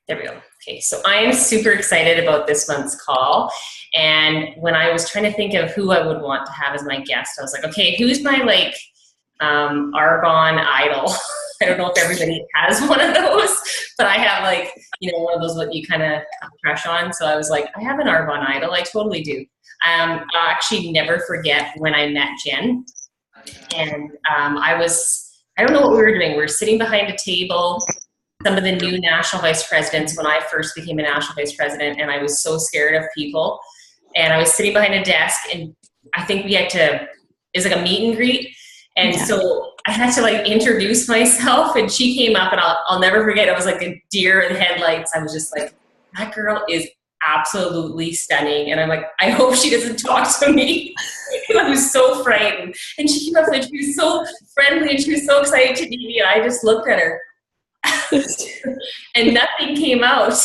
There we go. Okay, so I am super excited about this month's call. And when I was trying to think of who I would want to have as my guest, I was like, okay, who's my Argonne idol? I don't know if everybody has one of those, but I have one of those what you kind of crush on. So I was like, I have an Argonne idol. I totally do. I'll actually never forget when I met Jen. And I don't know what we were doing. We were sitting behind a table, some of the new national vice presidents when I first became a national vice president, and I was so scared of people. And I was sitting behind a desk, and I think it was like a meet and greet. And so I had to introduce myself, and she came up, and I'll never forget. It was like a deer in the headlights. I was just like, that girl is absolutely stunning. And I'm like, I hope she doesn't talk to me. I was so frightened. And she came up and she was so friendly and she was so excited to meet me. And I just looked at her and nothing came out.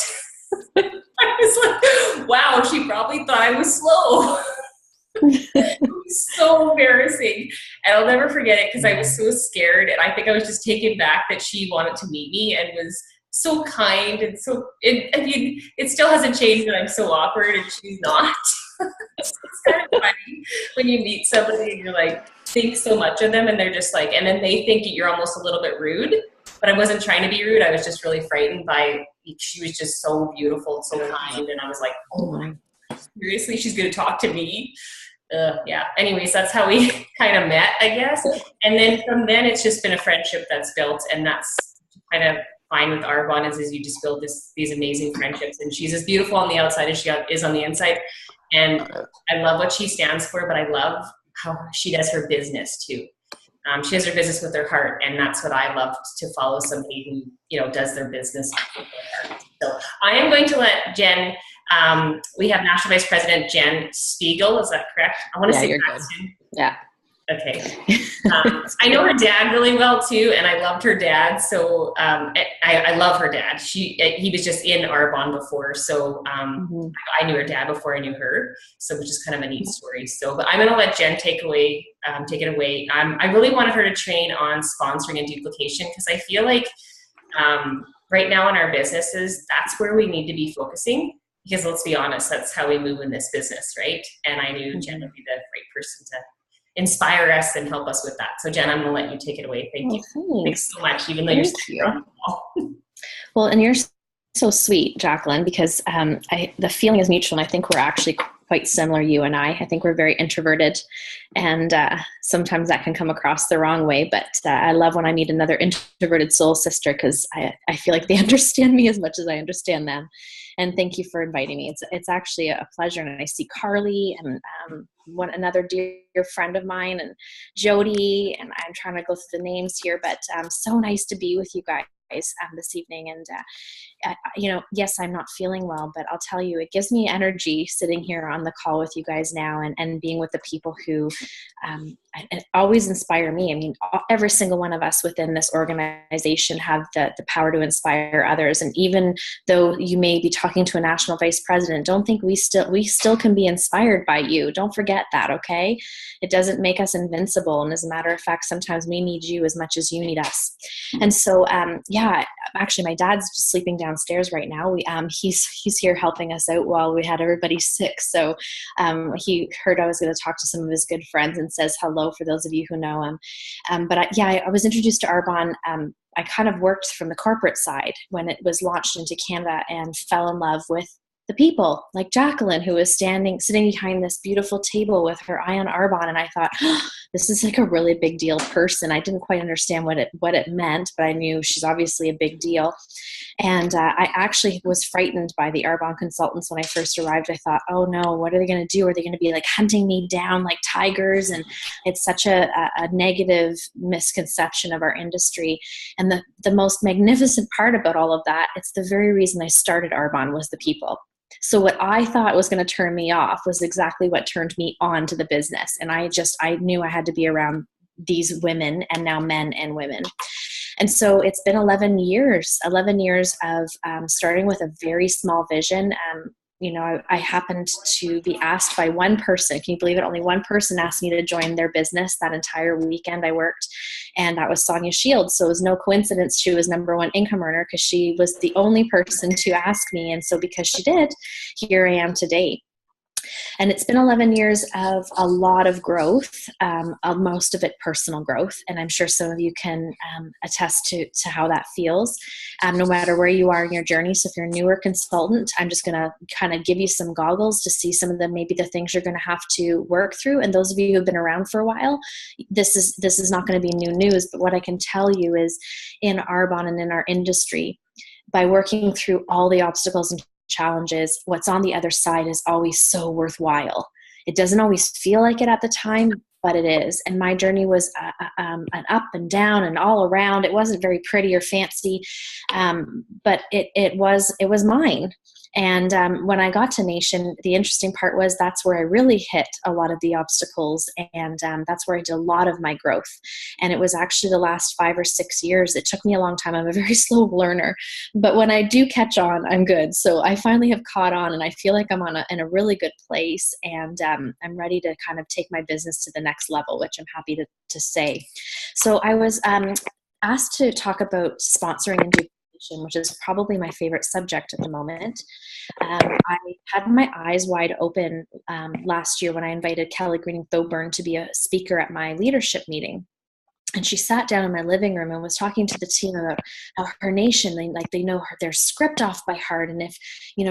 I was like, wow, she probably thought I was slow. It was so embarrassing. And I'll never forget it because I was so scared. And I think I was just taken back that she wanted to meet me and was so kind. And so, it still hasn't changed that I'm so awkward and she's not. It's kind of funny when you meet somebody and you're like, think so much of them and they're just like, and then they think you're almost a little bit rude. But I wasn't trying to be rude. I was just really frightened by, she was just so beautiful, so kind. And I was like, oh my, seriously, she's going to talk to me? Yeah. Anyways, that's how we kind of met, I guess. And then from then, it's just been a friendship that's built. And that's kind of fine with Argonne is you just build these amazing friendships. And she's as beautiful on the outside as she is on the inside. And I love what she stands for, but I love how she does her business too. She does her business with her heart, and that's what I love to follow, somebody who does their business with their heart. So I am going to let Jen. We have National Vice President Jen Szpigiel. Is that correct? I want to say that soon. Yeah. Okay. I know her dad really well too, and I loved her dad. So I love her dad. He was just in Arbonne before, so I knew her dad before I knew her. So which is kind of a neat story. So, but I'm going to let Jen take it away. I really wanted her to train on sponsoring and duplication because I feel like right now in our businesses, that's where we need to be focusing. Because let's be honest, that's how we move in this business, right? And I knew Jen would be the right person to inspire us and help us with that. So Jen, I'm going to let you take it away. Thank you. Thanks so much, even though you're still on the call. Well, and you're so sweet, Jacqueline, because the feeling is mutual. And I think we're actually quite similar, you and I. I think we're very introverted, and sometimes that can come across the wrong way. But I love when I meet another introverted soul sister because I feel like they understand me as much as I understand them. And thank you for inviting me. It's actually a pleasure. And I see Carly and another dear friend of mine and Jody, and I'm trying to go through the names here, but so nice to be with you guys this evening. And yes, I'm not feeling well, but I'll tell you, it gives me energy sitting here on the call with you guys now and being with the people who always inspire me. I mean, every single one of us within this organization have the power to inspire others. And even though you may be talking to a national vice president, don't think we still can be inspired by you. Don't forget that, okay? It doesn't make us invincible. And as a matter of fact, sometimes we need you as much as you need us. And so, actually my dad's just sleeping downstairs right now. He's here helping us out while we had everybody sick. So he heard I was going to talk to some of his good friends and says hello for those of you who know him. I was introduced to Arbonne. I kind of worked from the corporate side when it was launched into Canada and fell in love with the people like Jacqueline, who was sitting behind this beautiful table with her eye on Arbonne. And I thought, this is like a really big deal person. I didn't quite understand what it meant, but I knew she's obviously a big deal. And I actually was frightened by the Arbonne consultants when I first arrived. I thought, oh no, what are they going to do? Are they going to be like hunting me down like tigers? And it's such a negative misconception of our industry. And the most magnificent part about all of that, it's the very reason I started Arbonne, was the people. So what I thought was going to turn me off was exactly what turned me on to the business. And I knew I had to be around these women, and now men and women. And so it's been 11 years of starting with a very small vision. I happened to be asked by one person. Can you believe it? Only one person asked me to join their business that entire weekend I worked. And that was Sonia Shields. So it was no coincidence she was number one income earner, because she was the only person to ask me. And so because she did, here I am today. And it's been 11 years of a lot of growth, most of it personal growth. And I'm sure some of you can attest to how that feels, no matter where you are in your journey. So if you're a newer consultant, I'm just going to kind of give you some goggles to see some of maybe the things you're going to have to work through. And those of you who have been around for a while, this is not going to be new news. But what I can tell you is, in Arbonne and in our industry, by working through all the obstacles and challenges, what's on the other side is always so worthwhile. It doesn't always feel like it at the time, but it is. And my journey was an up and down and all around. It wasn't very pretty or fancy, but it was mine. And when I got to Nation, the interesting part was that's where I really hit a lot of the obstacles, and that's where I did a lot of my growth. And it was actually the last 5 or 6 years. It took me a long time. I'm a very slow learner, but when I do catch on, I'm good. So I finally have caught on, and I feel like I'm in a really good place, and I'm ready to kind of take my business to the next level, which I'm happy to say. So I was asked to talk about sponsoring and duplication, which is probably my favorite subject at the moment. I had my eyes wide open last year when I invited Kelly Greening-Thoburn to be a speaker at my leadership meeting. And she sat down in my living room and was talking to the team about how her Nation, they know their script off by heart. And if,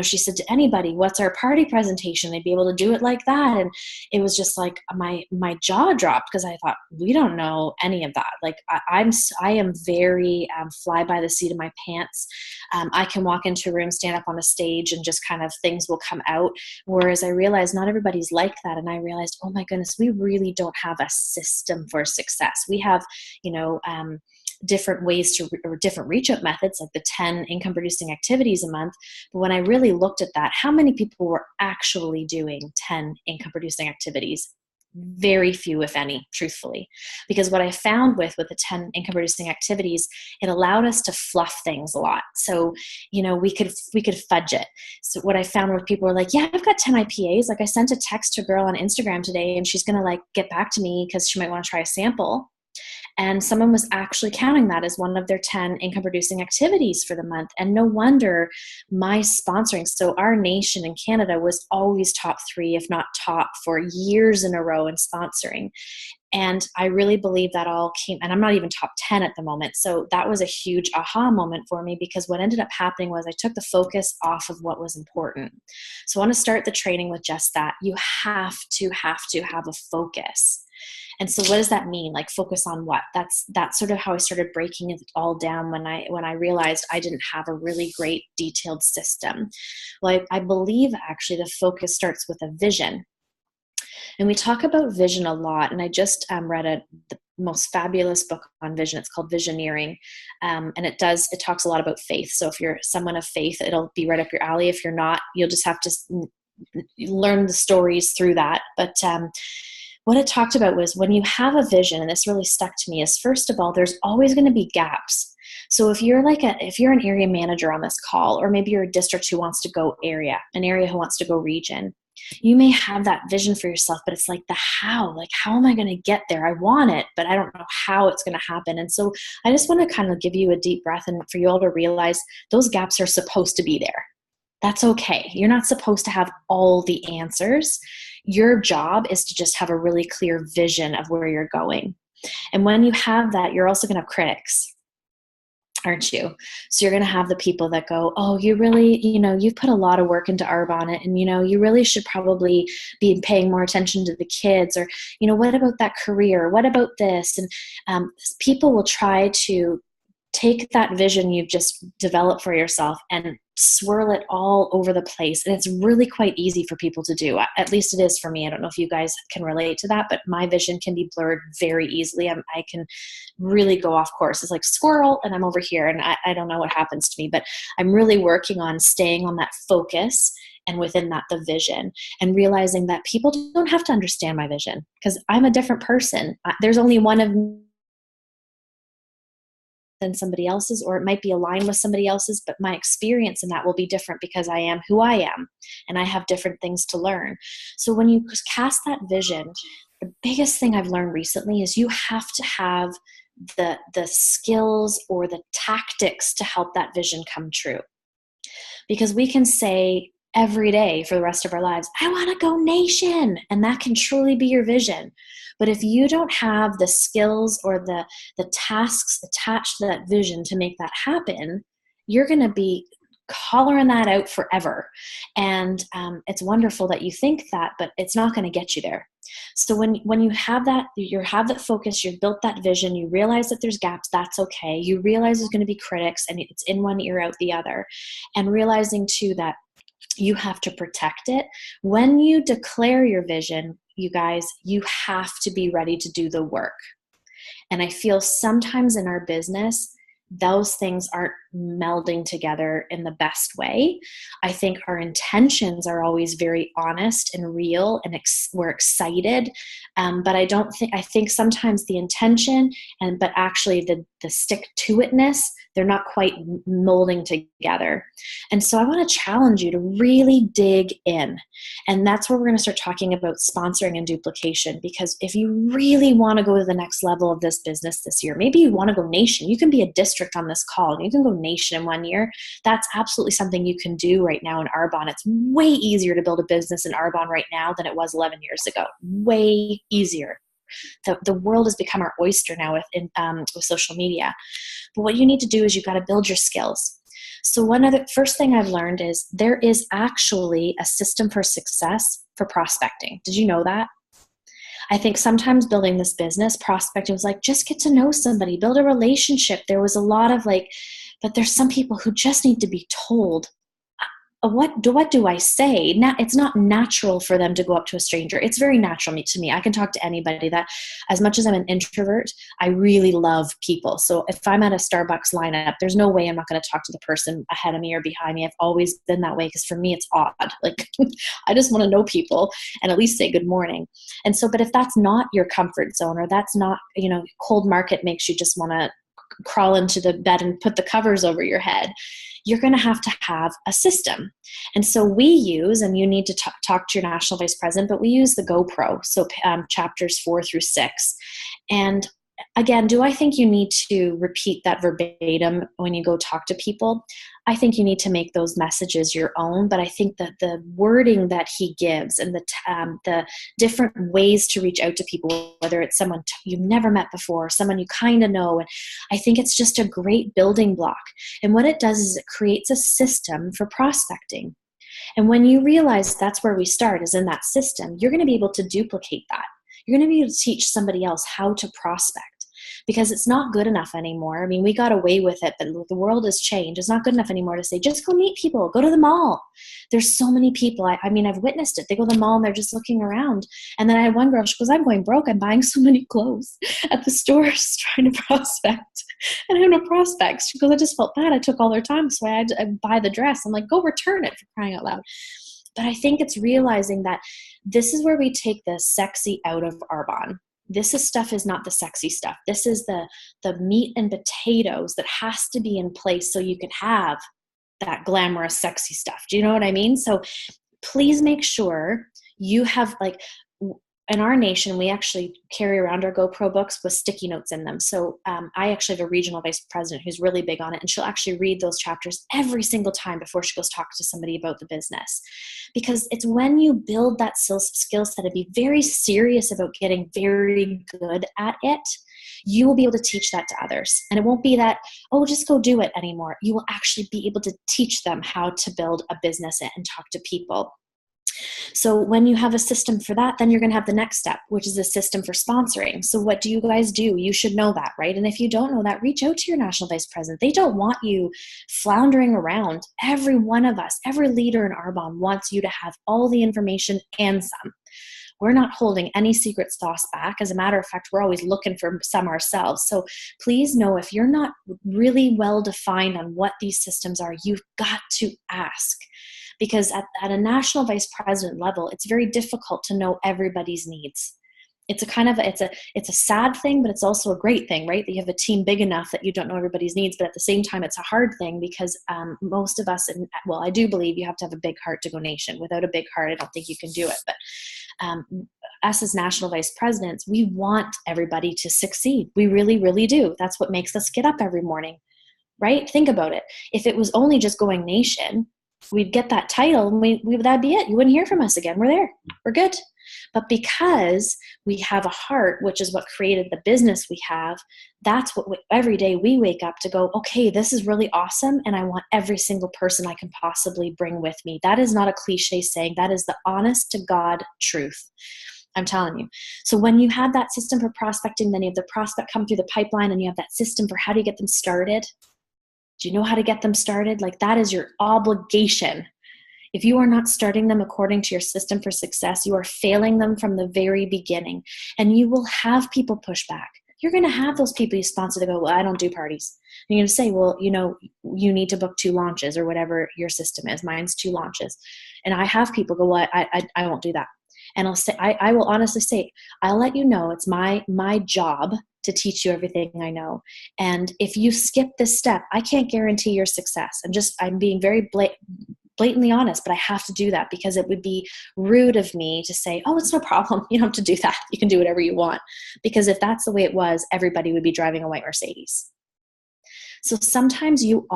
she said to anybody, what's our party presentation? They'd be able to do it like that. And it was just like my jaw dropped, because I thought, we don't know any of that. Like I am very fly by the seat of my pants. I can walk into a room, stand up on a stage, and just kind of things will come out. Whereas I realized not everybody's like that. And I realized, oh my goodness, we really don't have a system for success. We have different ways or different reach out methods, like the 10 income producing activities a month. But when I really looked at that, how many people were actually doing 10 income producing activities? Very few, if any, truthfully. Because what I found with the 10 income producing activities, it allowed us to fluff things a lot. So, we could fudge it. So what I found was people were like, yeah, I've got 10 IPAs. Like I sent a text to a girl on Instagram today, and she's going to get back to me because she might want to try a sample. And someone was actually counting that as one of their 10 income producing activities for the month. And no wonder my sponsoring. So our Nation in Canada was always top 3, if not top, for years in a row in sponsoring. And I really believe that all came, and I'm not even top 10 at the moment. So that was a huge aha moment for me, because what ended up happening was I took the focus off of what was important. So I want to start the training with just that. You have to have a focus. And so what does that mean? Like, focus on what? That's sort of how I started breaking it all down when I realized I didn't have a really great detailed system. Well, I believe actually the focus starts with a vision. And we talk about vision a lot. And I just read the most fabulous book on vision. It's called Visioneering. And it talks a lot about faith. So if you're someone of faith, it'll be right up your alley. If you're not, you'll just have to learn the stories through that. But what it talked about was, when you have a vision, and this really stuck to me, is first of all, there's always going to be gaps. So if you're an area manager on this call, or maybe you're a district who wants to go area, an area who wants to go region, you may have that vision for yourself, but it's like the how, like, how am I going to get there? I want it, but I don't know how it's going to happen. And so I just want to kind of give you a deep breath, and for you all to realize those gaps are supposed to be there. That's okay. You're not supposed to have all the answers. Your job is to just have a really clear vision of where you're going. And when you have that, you're also going to have critics, aren't you? So you're going to have the people that go, oh, you really, you've put a lot of work into Arbonne, and, you really should probably be paying more attention to the kids, or, what about that career? What about this? And people will try to take that vision you've just developed for yourself and swirl it all over the place. And it's really quite easy for people to do. At least it is for me. I don't know if you guys can relate to that, but my vision can be blurred very easily. I can really go off course. It's like squirrel, and I'm over here, and I don't know what happens to me, but I'm really working on staying on that focus, and within that, the vision, and realizing that people don't have to understand my vision, because I'm a different person. There's only one of than somebody else's, or it might be aligned with somebody else's, but my experience in that will be different because I am who I am and I have different things to learn. So when you cast that vision, the biggest thing I've learned recently is you have to have the skills or the tactics to help that vision come true. Because we can say every day for the rest of our lives, I want to go nation, and that can truly be your vision. But if you don't have the skills or the tasks attached to that vision to make that happen, you're going to be hollering that out forever. And it's wonderful that you think that, but it's not going to get you there. So when you have that, you have that focus, you've built that vision, you realize that there's gaps, that's okay. You realize there's going to be critics and it's in one ear, out the other. And realizing too that you have to protect it. When you declare your vision, you guys, you have to be ready to do the work. And I feel sometimes in our business, those things aren't melding together in the best way. I think our intentions are always very honest and real, and we're excited. But I think sometimes the intention but actually the stick to itness, they're not quite molding together. And so I want to challenge you to really dig in. And that's where we're going to start talking about sponsoring and duplication, because if you really want to go to the next level of this business this year, maybe you want to go nation, you can be a district on this call, and you can go nation in 1 year. That's absolutely something you can do right now in Arbonne. It's way easier to build a business in Arbonne right now than it was 11 years ago. Way easier. The world has become our oyster now with social media. But what you need to do is you've got to build your skills. So first thing I've learned is there is actually a system for success for prospecting. Did you know that? I think sometimes building this business, prospecting was like, just get to know somebody, build a relationship. There was a lot of but there's some people who just need to be told, what do I say? Now, it's not natural for them to go up to a stranger. It's very natural to me. I can talk to anybody. That, as much as I'm an introvert, I really love people. So if I'm at a Starbucks lineup, there's no way I'm not going to talk to the person ahead of me or behind me. I've always been that way because for me, it's odd. I just want to know people and at least say good morning. And so, but if that's not your comfort zone, or that's not, cold market makes you just want to crawl into the bed and put the covers over your head, you're going to have a system. And so we use, and you need to talk to your national vice president, but we use the GoPro. So chapters 4 through 6. And again, do I think you need to repeat that verbatim when you go talk to people? I think you need to make those messages your own, but I think that the wording that he gives and the different ways to reach out to people, whether it's someone you've never met before, someone you kind of know, and I think it's just a great building block. And what it does is it creates a system for prospecting. And when you realize that's where we start, is in that system, you're going to be able to duplicate that. You're going to be able to teach somebody else how to prospect, because it's not good enough anymore. I mean, we got away with it, but the world has changed. It's not good enough anymore to say, just go meet people, go to the mall. There's so many people. I mean, I've witnessed it. They go to the mall and they're just looking around. And then I had one girl, she goes, I'm going broke. I'm buying so many clothes at the stores trying to prospect. And I have no prospects. She goes, I just felt bad. I took all their time, so I had to buy the dress. I'm like, go return it, for crying out loud. But I think it's realizing that this is where we take the sexy out of Arbonne. This stuff is not the sexy stuff. This is the meat and potatoes that has to be in place so you can have that glamorous, sexy stuff. Do you know what I mean? So please make sure you have, in our nation, we actually carry around our GoPro books with sticky notes in them. So I actually have a regional vice president who's really big on it, and she'll actually read those chapters every single time before she goes talk to somebody about the business. Because it's when you build that skill set and be very serious about getting very good at it, you will be able to teach that to others. And it won't be that, oh, just go do it anymore. You will actually be able to teach them how to build a business and talk to people. So when you have a system for that, then you're going to have the next step, which is a system for sponsoring. So what do you guys do? You should know that, right? And if you don't know that, reach out to your national vice president. They don't want you floundering around. Every one of us, every leader in Arbonne wants you to have all the information and some. We're not holding any secret sauce back. As a matter of fact, we're always looking for some ourselves. So please know, if you're not really well defined on what these systems are, you've got to ask. Because at a national vice president level, it's very difficult to know everybody's needs. It's a sad thing, but it's also a great thing, right? That you have a team big enough that you don't know everybody's needs, but at the same time, it's a hard thing because most of us, well, I do believe you have to have a big heart to go nation. Without a big heart, I don't think you can do it. But us as national vice presidents, we want everybody to succeed. We really, really do. That's what makes us get up every morning, right? Think about it. If it was only just going nation, we'd get that title and that'd be it. You wouldn't hear from us again. We're there. We're good. But because we have a heart, which is what created the business we have, that's what every day we wake up to go, okay, this is really awesome. And I want every single person I can possibly bring with me. That is not a cliche saying. That is the honest to God truth. I'm telling you. So when you have that system for prospecting, then you have the prospect come through the pipeline and you have that system for how do you get them started? Do you know how to get them started? Like that is your obligation. If you are not starting them according to your system for success, you are failing them from the very beginning. And you will have people push back. You're going to have those people you sponsor that go, well, I don't do parties. And you're going to say, well, you need to book 2 launches or whatever your system is. Mine's 2 launches. And I have people go, well, I won't do that. And I'll say, I will honestly say, I'll let you know it's my job to teach you everything I know. And if you skip this step, I can't guarantee your success. I'm being very blatantly honest, but I have to do that because it would be rude of me to say, oh, it's no problem. You don't have to do that. You can do whatever you want. Because if that's the way it was, everybody would be driving a white Mercedes. So sometimes you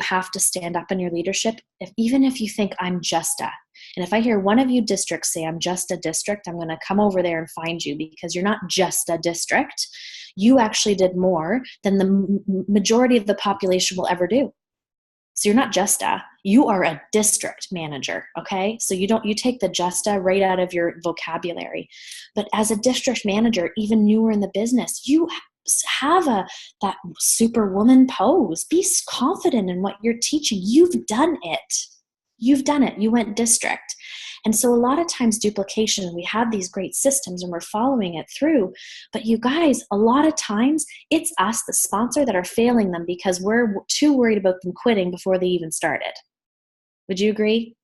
have to stand up in your leadership, even if you think I'm just a. And if I hear one of you districts say I'm just a district, I'm going to come over there and find you because you're not just a district. You actually did more than the majority of the population will ever do. So you're not just a, you are a district manager, okay? So you take the just a right out of your vocabulary. But as a district manager, even newer in the business, you have that superwoman pose. Be confident in what you're teaching. You've done it. You've done it. You went district. And so a lot of times duplication, we have these great systems and we're following it through. But you guys, a lot of times it's us, the sponsor, that are failing them because we're too worried about them quitting before they even started. Would you agree?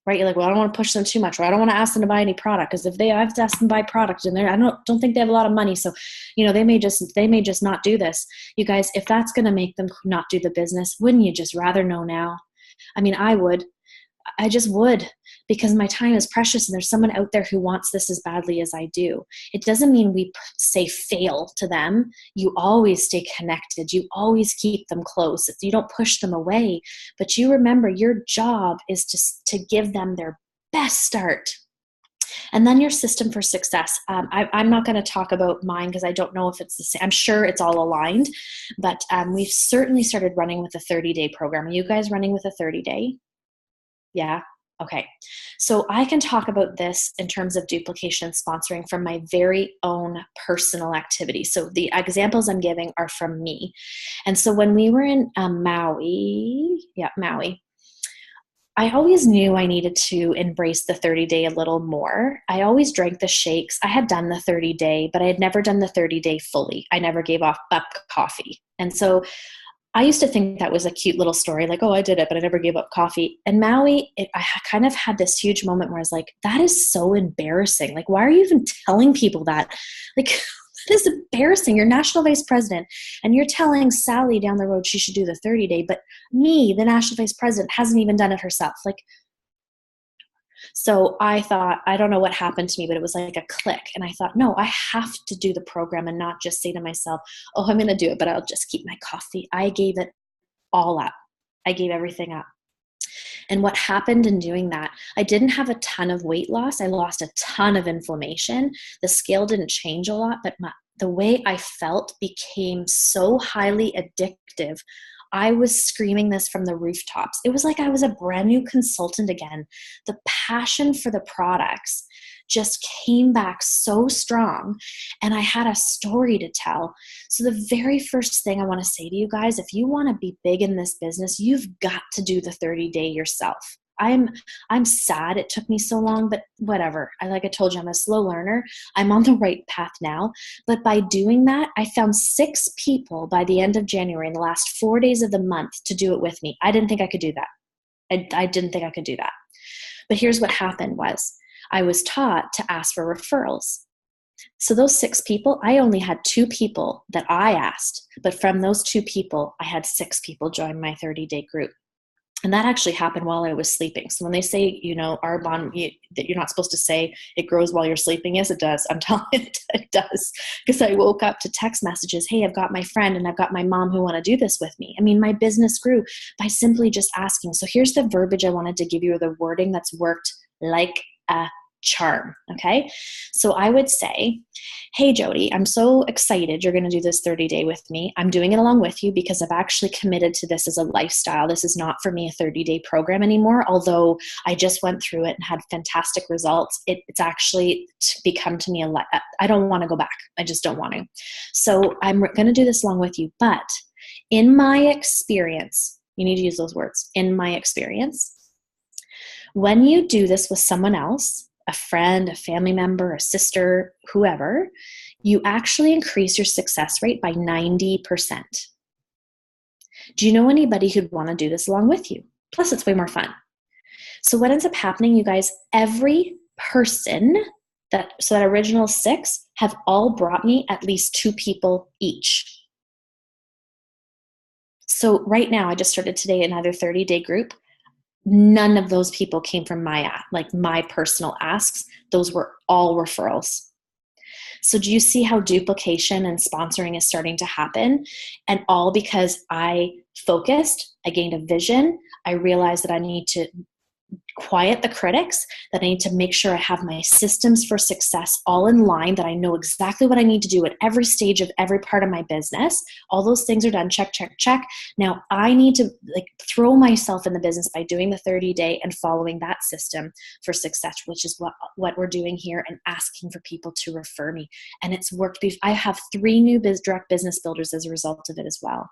Right? You're like, well, I don't want to push them too much, or I don't want to ask them to buy any product because if I've asked them to buy product and I don't think they have a lot of money. So, they may just not do this. You guys, if that's going to make them not do the business, wouldn't you just rather know now? I mean, I just would, because my time is precious and there's someone out there who wants this as badly as I do. It doesn't mean we say fail to them. You always stay connected. You always keep them close. You don't push them away, but you remember your job is to give them their best start. And then your system for success. I'm not going to talk about mine because I don't know if it's the same. I'm sure it's all aligned, but we've certainly started running with a 30-day program. Are you guys running with a 30-day? Yeah. Okay. So I can talk about this in terms of duplication sponsoring from my very own personal activity. So the examples I'm giving are from me. And so when we were in Maui, I always knew I needed to embrace the 30-day a little more. I always drank the shakes. I had done the 30-day, but I had never done the 30-day fully. I never gave up coffee. And so I used to think that was a cute little story, like, oh, I did it, but I never gave up coffee. And Maui, I kind of had this huge moment where I was like, that is so embarrassing. Like, why are you even telling people that? Like, that is embarrassing. You're national vice president, and you're telling Sally down the road she should do the 30-day, but me, the national vice president, hasn't even done it herself. Like, so I thought, I don't know what happened to me, but it was like a click. And I thought, no, I have to do the program and not just say to myself, oh, I'm going to do it, but I'll just keep my coffee. I gave it all up. I gave everything up. And what happened in doing that, I didn't have a ton of weight loss. I lost a ton of inflammation. The scale didn't change a lot, but the way I felt became so highly addictive. I was screaming this from the rooftops. It was like I was a brand new consultant again. The passion for the products just came back so strong, and I had a story to tell. So the very first thing I want to say to you guys, if you want to be big in this business, you've got to do the 30-day yourself. I'm sad it took me so long, but whatever. Like I told you, I'm a slow learner. I'm on the right path now. But by doing that, I found 6 people by the end of January in the last 4 days of the month to do it with me. I didn't think I could do that. I didn't think I could do that. But here's what happened was I was taught to ask for referrals. So those 6 people, I only had 2 people that I asked, but from those 2 people, I had 6 people join my 30-day group. And that actually happened while I was sleeping. So when they say, Arbonne, that you're not supposed to say it grows while you're sleeping, yes, it does. I'm telling you, it does. Because I woke up to text messages, hey, I've got my friend and I've got my mom who want to do this with me. I mean, my business grew by simply just asking. So here's the verbiage I wanted to give you, or the wording that's worked like a charm. Okay. So I would say, hey, Jody, I'm so excited you're going to do this 30-day with me. I'm doing it along with you because I've actually committed to this as a lifestyle. This is not for me a 30-day program anymore. Although I just went through it and had fantastic results. It's actually become to me I don't want to go back. I just don't want to. So I'm going to do this along with you. But in my experience, you need to use those words, in my experience, when you do this with someone else, a friend, a family member, a sister, whoever, you actually increase your success rate by 90%. Do you know anybody who'd want to do this along with you? Plus, it's way more fun. So what ends up happening, you guys, every person, that original 6 have all brought me at least 2 people each. So right now, I just started today another 30-day group. None of those people came from my personal asks. Those were all referrals. So do you see how duplication and sponsoring is starting to happen? And all because I focused, I gained a vision. I realized that I need to quiet the critics, that I need to make sure I have my systems for success all in line, that I know exactly what I need to do at every stage of every part of my business. All those things are done. Check, check, check. Now I need to throw myself in the business by doing the 30-day and following that system for success, which is what we're doing here, and asking for people to refer me. And it's worked. I have 3 new direct business builders as a result of it as well.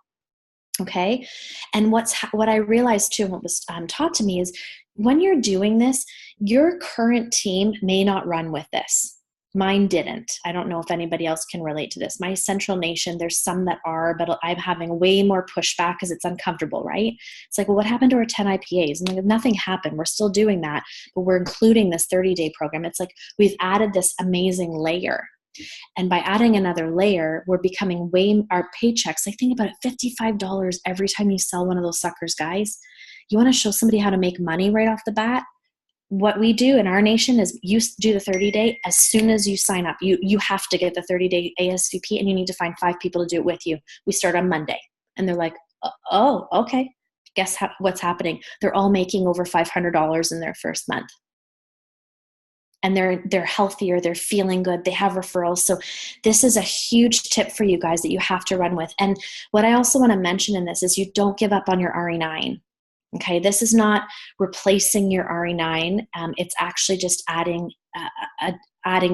Okay. And what I realized too, and what was taught to me is, when you're doing this, your current team may not run with this. Mine didn't. I don't know if anybody else can relate to this. My Central Nation, there's some that are, but I'm having way more pushback because it's uncomfortable, right? It's like, well, what happened to our 10 IPAs? And like, nothing happened. We're still doing that, but we're including this 30-day program. It's like we've added this amazing layer. And by adding another layer, we're becoming our paychecks, like think about it, $55 every time you sell one of those suckers, guys. You want to show somebody how to make money right off the bat? What we do in our nation is you do the 30-day as soon as you sign up. You have to get the 30-day ASVP, and you need to find 5 people to do it with you. We start on Monday. And they're like, oh, okay. Guess what's happening? They're all making over $500 in their first month. And they're healthier, they're feeling good, they have referrals. So this is a huge tip for you guys that you have to run with. And what I also want to mention in this is you don't give up on your RE9. Okay, this is not replacing your RE9. It's actually just adding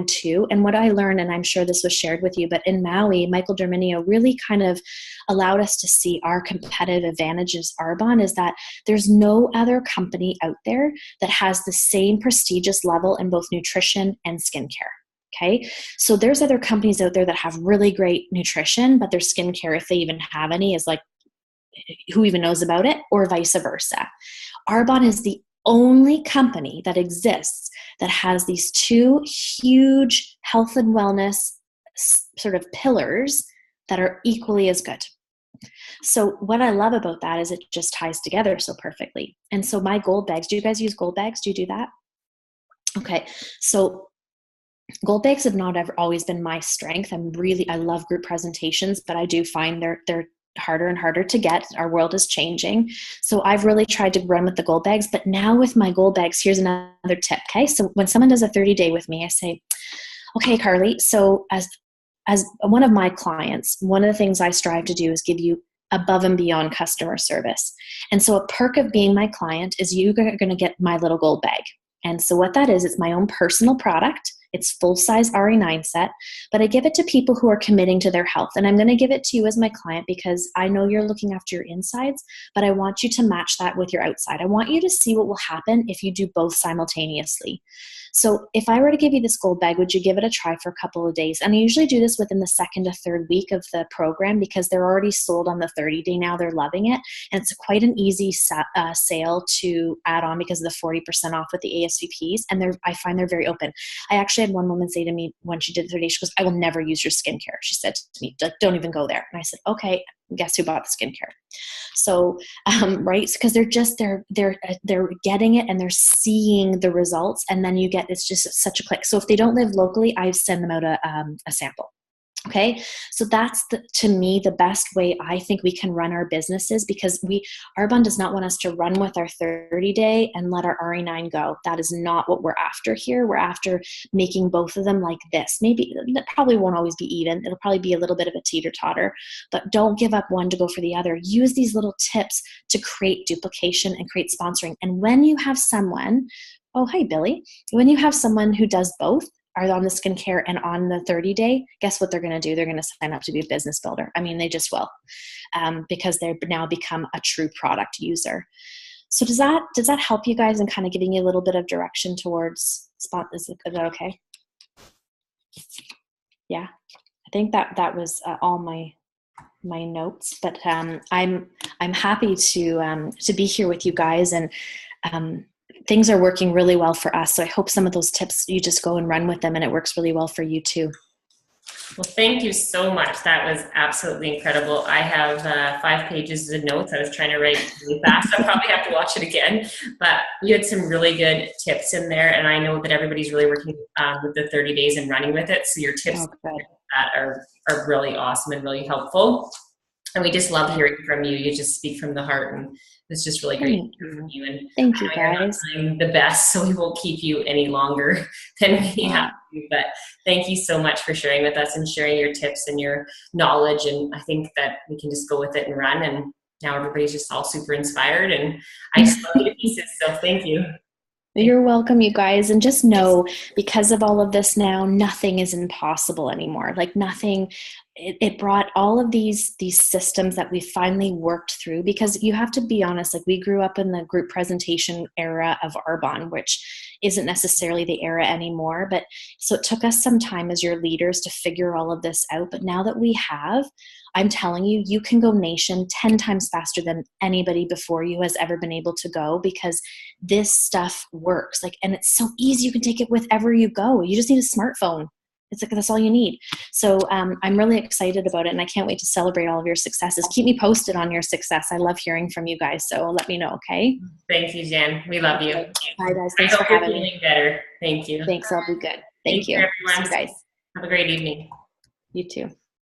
to. And what I learned, and I'm sure this was shared with you, but in Maui, Michael Derminio really kind of allowed us to see our competitive advantages, Arbonne, is that there's no other company out there that has the same prestigious level in both nutrition and skincare. Okay, so there's other companies out there that have really great nutrition, but their skincare, if they even have any, is like, who even knows about it, or vice versa. Arbonne is the only company that exists that has these 2 huge health and wellness sort of pillars that are equally as good. So what I love about that is it just ties together so perfectly. And so my gold bags, do you guys use gold bags? Do you do that? Okay, so gold bags have not ever always been my strength. I love group presentations, but I do find they're harder and harder to get. Our world is changing. So I've really tried to run with the gold bags, but now with my gold bags, here's another tip. Okay. So when someone does a 30-day with me, I say, okay, Carly, so as one of my clients, one of the things I strive to do is give you above and beyond customer service. And so a perk of being my client is you're going to get my little gold bag. And so what that is, it's my own personal product. It's full-size RE9 set, but I give it to people who are committing to their health. And I'm going to give it to you as my client because I know you're looking after your insides, but I want you to match that with your outside. I want you to see what will happen if you do both simultaneously. So if I were to give you this gold bag, would you give it a try for a couple of days? And I usually do this within the second to third week of the program because they're already sold on the 30-day now. They're loving it. And it's quite an easy sale to add on because of the 40% off with the ASVPs. And I find they're very open. I actually had one woman say to me when she did the 30 days, she goes, I will never use your skincare. She said to me, don't even go there. And I said, okay, guess who bought the skincare? So, right. Because they're getting it and they're seeing the results. And then it's just such a click. So if they don't live locally, I send them out a sample. Okay. So that's to me, the best way I think we can run our businesses, because Arbonne does not want us to run with our 30-day and let our RE9 go. That is not what we're after here. We're after making both of them like this. Maybe that probably won't always be even. It'll probably be a little bit of a teeter-totter, but don't give up one to go for the other. Use these little tips to create duplication and create sponsoring. And when you have someone, oh, hi, Billy. When you have someone who does both, are on the skincare and on the 30-day, guess what they're going to do? They're going to sign up to be a business builder. I mean, they just will, because they've now become a true product user. So does that help you guys in kind of giving you a little bit of direction towards spot? Is that okay? Yeah, I think that was all my notes, but I'm happy to be here with you guys, and things are working really well for us. So I hope some of those tips, you just go and run with them and it works really well for you too. Well, thank you so much. That was absolutely incredible. I have 5 pages of notes. I was trying to write really fast. I'll probably have to watch it again, but you had some really good tips in there. And I know that everybody's really working with the 30 days and running with it. So your tips that are really awesome and really helpful. And we just love hearing from you. You just speak from the heart, and it's just really great to hear from you. And thank you, guys. I'm the best, so we won't keep you any longer than we have to. But thank you so much for sharing with us and sharing your tips and your knowledge. And I think that we can just go with it and run. And now everybody's just all super inspired. And I just love you to pieces. So thank you. You're welcome, you guys. And just know, because of all of this now, nothing is impossible anymore. Like nothing. It brought all of these systems that we finally worked through, because you have to be honest, like we grew up in the group presentation era of Arbonne, which isn't necessarily the era anymore. But so it took us some time as your leaders to figure all of this out. But now that we have, I'm telling you, you can go nation 10 times faster than anybody before you has ever been able to go, because this stuff works. Like, and it's so easy. You can take it wherever you go. You just need a smartphone. It's like, that's all you need. So I'm really excited about it, and I can't wait to celebrate all of your successes. Keep me posted on your success. I love hearing from you guys. So let me know. Okay. Thank you, Jen. We love you. Bye, guys. Thanks for having me. Better. Thank you. Thanks. I'll be good. Thank you. Everyone. See you guys. Have a great evening. You too.